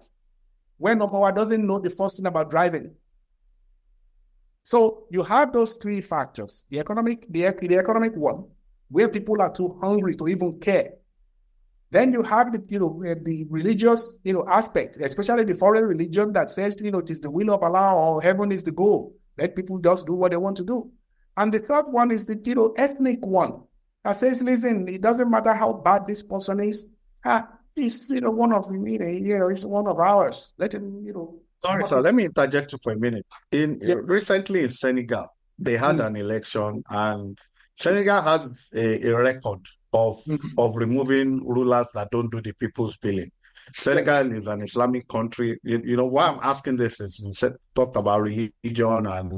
when Omowa doesn't know the first thing about driving. So you have those three factors: the economic one, where people are too hungry to even care. Then you have the religious, aspect, especially the foreign religion that says, it is the will of Allah or heaven is the goal. Let people just do what they want to do. And the third one is the, ethnic one that says, listen, it doesn't matter how bad this person is. He's, one of he's one of ours. Let him, Sorry, sir. Let me interject you for a minute. Recently in Senegal, they had an election, and Senegal has a record of removing rulers that don't do the people's billing. Senegal is an Islamic country. Why I'm asking this is you talked about religion, and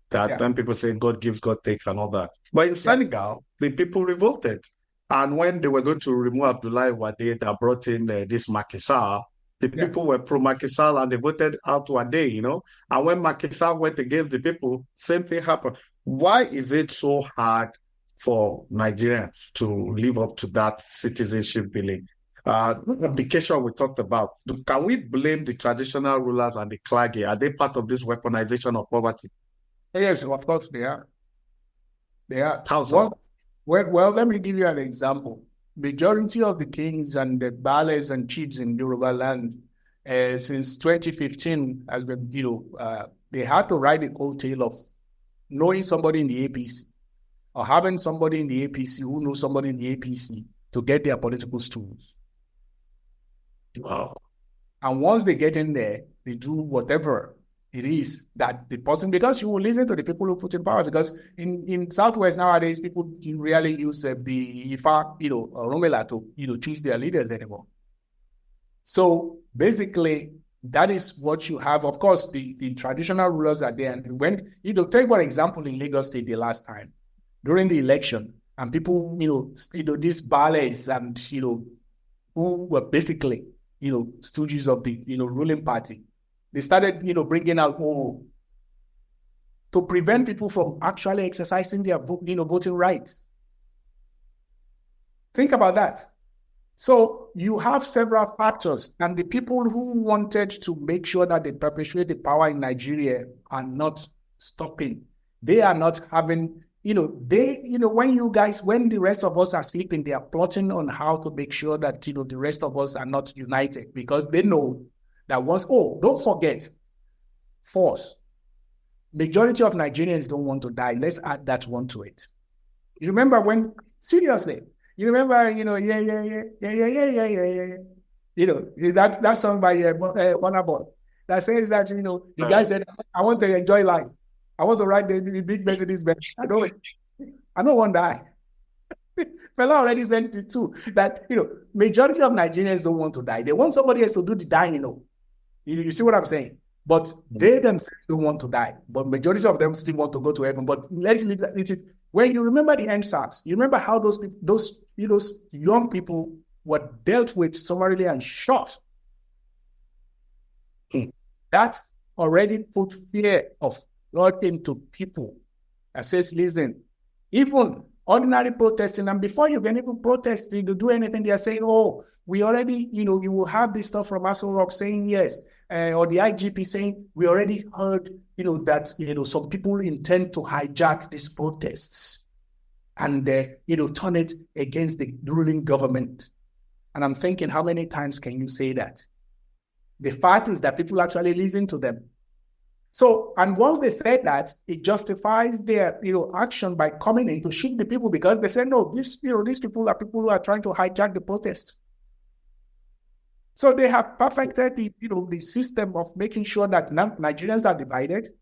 that when people say God gives, God takes, and all that. But in Senegal, the people revolted, and when they were going to remove Abdoulaye Wade, that brought in this Macky Sall. The people were pro Macky Sall and they voted out Wade, And when Macky Sall went against the people, same thing happened. Why is it so hard for Nigerians to live up to that citizenship billing? Abdication we talked about. Can we blame the traditional rulers and the Klage? Are they part of this weaponization of poverty? Yes, of course they are. They are. How so? Well, let me give you an example. Majority of the kings and the bales and chiefs in Yoruba land since 2015 has been, they had to ride the coattail of knowing somebody in the APC or having somebody in the APC who knows somebody in the APC to get their political stools. Wow. And once they get in there, they do whatever it is that the person, because you will listen to the people who put in power, because in Southwest nowadays, people rarely use the Ifa, Romela to, choose their leaders anymore. So basically, that is what you have. Of course, the traditional rulers are there. And when, take one example in Lagos State the last time, during the election, and people, these ballets and, who were basically, stooges of the, ruling party, they started, bringing out, to prevent people from actually exercising their, voting rights. Think about that. So you have several factors, and the people who wanted to make sure that they perpetuate the power in Nigeria are not stopping. They are not having, when the rest of us are sleeping, they are plotting on how to make sure that, the rest of us are not united, because they know that once, don't forget, force. Majority of Nigerians don't want to die. Let's add that one to it. You remember when, seriously, that song by Burna Boy that says that, the guy said, I want to enjoy life. I want to ride the big Mercedes Benz. I don't want to die. Fella already said it too, that, majority of Nigerians don't want to die. They want somebody else to do the dying, You see what I'm saying? But they themselves don't want to die. But majority of them still want to go to heaven. But let's leave that. When you remember the NSAS, you remember how those people, those young people were dealt with summarily and shot. That already put fear of God into people that says, listen, even ordinary protesting, and before you can even protest, to do anything, they are saying, we already, you will have this stuff from Aso Rock saying yes, or the IGP saying, we already heard, that, some people intend to hijack these protests and, turn it against the ruling government. And I'm thinking, how many times can you say that? The fact is that people actually listen to them. So, and once they said that, it justifies their, action by coming in to shoot the people, because they said, no, these people are people who are trying to hijack the protest. So they have perfected the system of making sure that Nigerians are divided,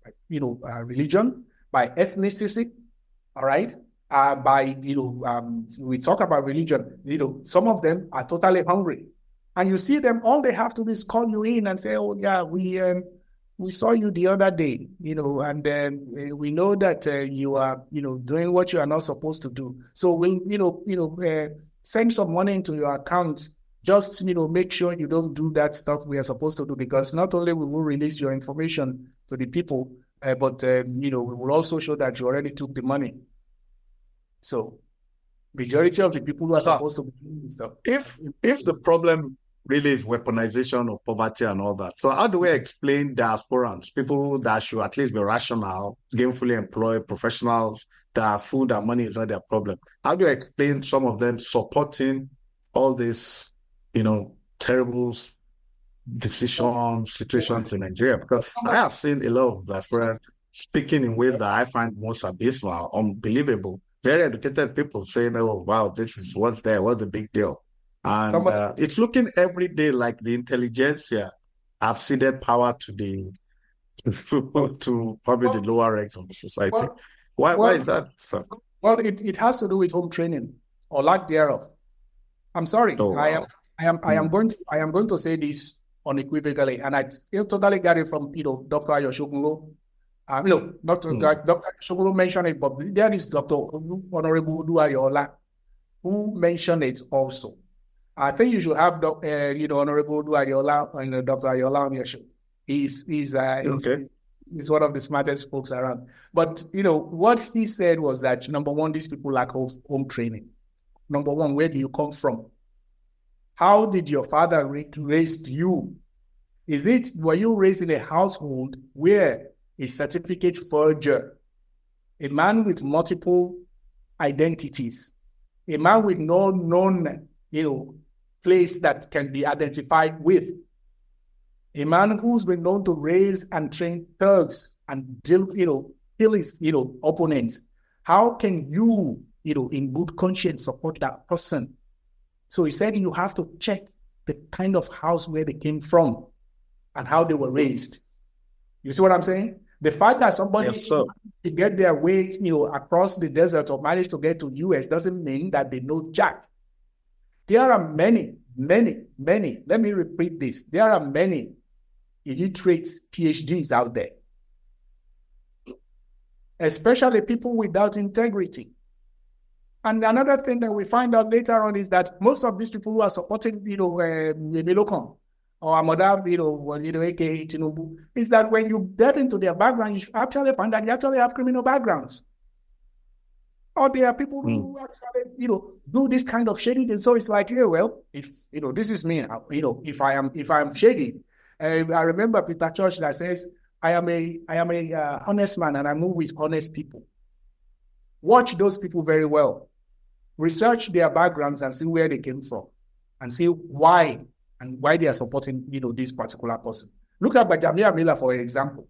by, religion, by ethnicity, all right? We talk about religion, some of them are totally hungry. And you see them, all they have to do is call you in and say, oh yeah, we saw you the other day, and we know that you are, doing what you are not supposed to do. So we'll, send some money into your account. Just, make sure you don't do that stuff we are supposed to do, because not only will we release your information to the people, but we will also show that you already took the money. So majority of the people who are supposed to be doing this stuff. If the problem really is weaponization of poverty and all that, so how do we explain diasporans, people that should at least be rational, gainfully employed professionals, that food and money is not their problem? How do you explain some of them supporting all these, terrible situations in Nigeria? Because I have seen a lot of diasporans speaking in ways that I find most abysmal, unbelievable. Very educated people saying, "Oh, wow, this is what's there. What's the big deal?" And it's looking every day like the intelligentsia have ceded power to to probably the lower ranks of the society. Why is that, sir? Well, it has to do with home training or lack thereof. I'm sorry. Oh, wow. I am going to say this unequivocally, and I totally got it from Dr. Ayoshogunlo. Dr. Ayoshogunlo mentioned it, but there is Dr. Honorable Uduariola who mentioned it also. I think you should have Honorable Uduariola and Dr. Ayola on your show. He's one of the smartest folks around. But what he said was that, number one, these people lack home training. Number one, where do you come from? How did your father raise you? Were you raised in a household where a certificate forger, a man with multiple identities, a man with no known, place that can be identified with, a man who's been known to raise and train thugs and kill his, opponents? How can you, in good conscience support that person? So he said you have to check the kind of house where they came from and how they were raised. You see what I'm saying? The fact that somebody to get their way, across the desert or manage to get to US doesn't mean that they know jack. There are many, let me repeat this. There are many illiterate PhDs out there, especially people without integrity. And another thing that we find out later on is that most of these people who are supporting, Milocom or Amoda, aka Tinubu, is that when you delve into their background, you actually find that they actually have criminal backgrounds. Or there are people who actually, do this kind of shady thing. So it's like, if this is me, if I'm shady, I remember Peter Church that says, I am a honest man and I move with honest people. Watch those people very well. Research their backgrounds and see where they came from, and see why they are supporting, this particular person. Look at Bajamia Miller, for example.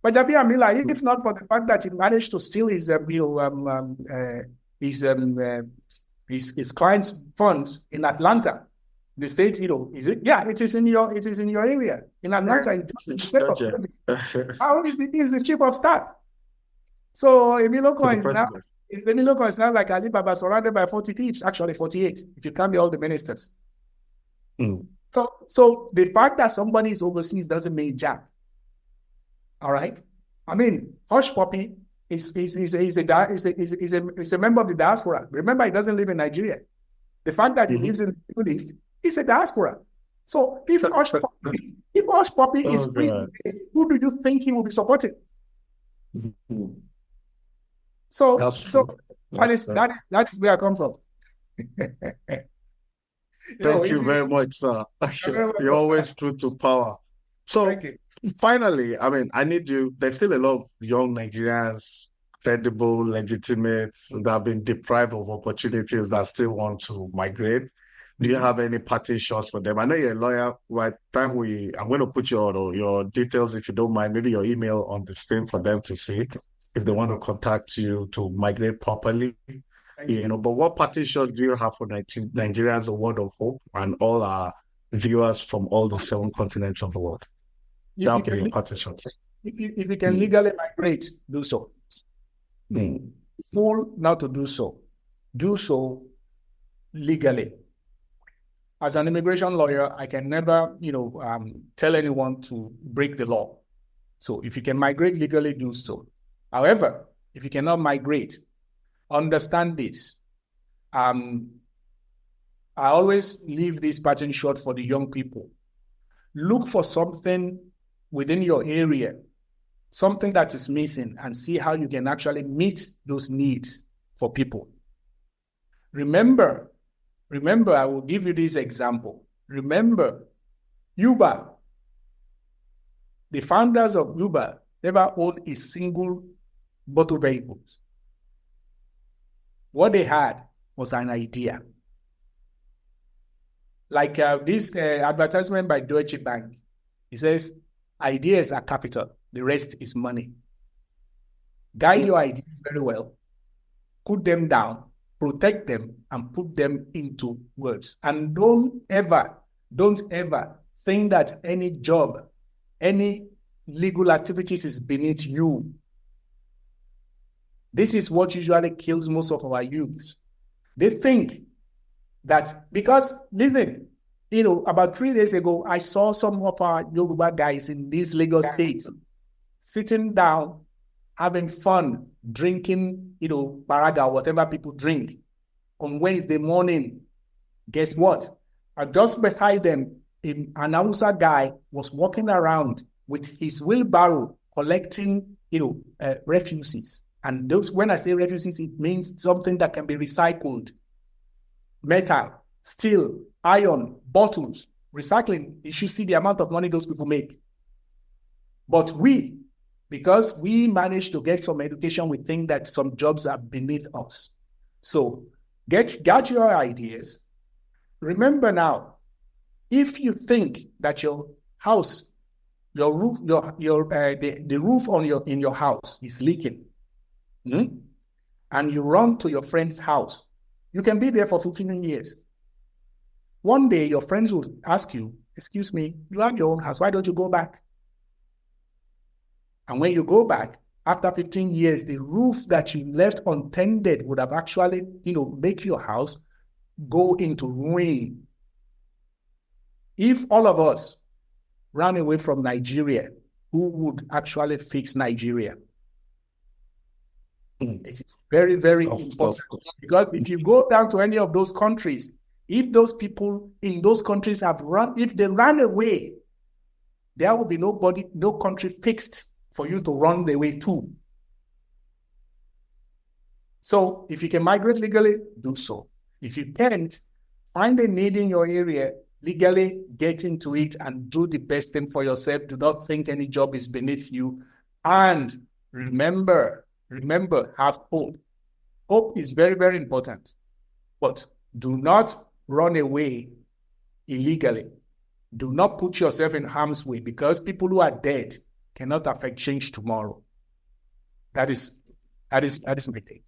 Bajamia Miller, if not for the fact that he managed to steal his clients' funds in Atlanta, the state, it is in your area in Atlanta. How is the chief of staff? So Emiloko is now like Alibaba, surrounded by 40 thieves, actually 48, if you count all the ministers. So the fact that somebody is overseas doesn't mean jack. All right? I mean, Hush Puppy is a member of the diaspora. Remember, he doesn't live in Nigeria. The fact that he lives in the Middle East, he's a diaspora. So if Hush Puppy is free, who do you think he will be supporting? So that is where I come from. Thank you very much, sir. You're always true to power. So finally, I need you. There's still a lot of young Nigerians, credible, legitimate, that have been deprived of opportunities that still want to migrate. Do you have any parting shots for them? I know you're a lawyer. By the time I'm going to put your details, if you don't mind, maybe your email on the screen for them to see if they want to contact you to migrate properly. But what parting shots do you have for Nigerians, a word of hope, and all our viewers from all the 7 continents of the world? That would be your parting shot. If you can legally migrate, do so. Fool not to do so. Do so legally. As an immigration lawyer, I can never, tell anyone to break the law. So if you can migrate legally, do so. However, if you cannot migrate, understand this. I always leave this pattern short for the young people. Look for something within your area something that is missing and see how you can actually meet those needs for people. Remember, I will give you this example. Remember, Uber, the founders of Uber never owned a single motor vehicle. What they had was an idea. Like this advertisement by Deutsche Bank. It says, ideas are capital, the rest is money. Guide your ideas very well, put them down, protect them, and put them into words. And don't ever think that any job, any legal activities is beneath you. This is what usually kills most of our youths. They think that because, listen, about 3 days ago, I saw some of our Yoruba guys in these Lagos states sitting down, having fun, drinking, baraga, whatever people drink on Wednesday morning. Guess what? Just beside them, an Hausa guy was walking around with his wheelbarrow collecting, refugees. And those, when I say refugees, it means something that can be recycled. Metal, steel, iron, bottles, recycling. You should see the amount of money those people make. But because we managed to get some education, we think that some jobs are beneath us. So get your ideas. Remember now, if you think that your house, your roof, the roof in your house is leaking, and you run to your friend's house, you can be there for 15 years. One day, your friends will ask you, excuse me, you have your own house. Why don't you go back? And when you go back, after 15 years, the roof that you left untended would have actually, make your house go into ruin. If all of us ran away from Nigeria, who would actually fix Nigeria? It's very, very important. Because if you go down to any of those countries, if those people in those countries if they ran away, there will be no country fixed for you to run away to. So if you can migrate legally, do so. If you can't, find a need in your area, legally get into it and do the best thing for yourself. Do not think any job is beneath you. And remember, have hope. Hope is very, very important. But do not run away illegally. Do not put yourself in harm's way, because people who are dead cannot affect change tomorrow. That is my take.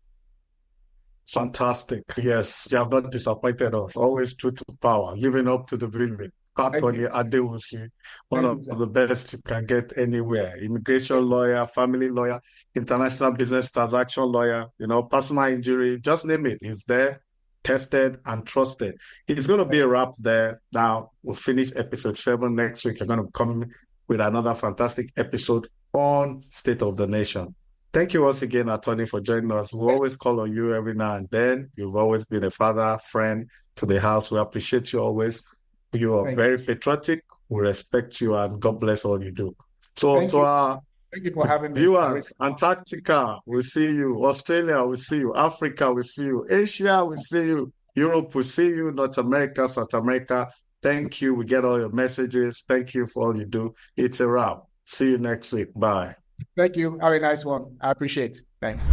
Fantastic. Yes, you have not disappointed us. Always true to power, living up to the vision. Adewusi, one of the best you can get anywhere. Immigration lawyer, family lawyer, international business transaction lawyer, personal injury, just name it. He's there, tested and trusted. It's going to be a wrap there. Now we'll finish episode 7 next week. You're going to come with another fantastic episode on State of the Nation. Thank you once again, Attorney, for joining us. We always call on you every now and then. You've always been a father, friend to the house. We appreciate you always. You are very patriotic. We respect you, and God bless all you do. So Thank you for having me. Viewers, Antarctica, we see you. Australia, we see you. Africa, we see you. Asia, we see you. Europe, we see you. North America, South America. Thank you. We get all your messages. Thank you for all you do. It's a wrap. See you next week. Bye. Thank you. Have a nice one. I appreciate it. Thanks.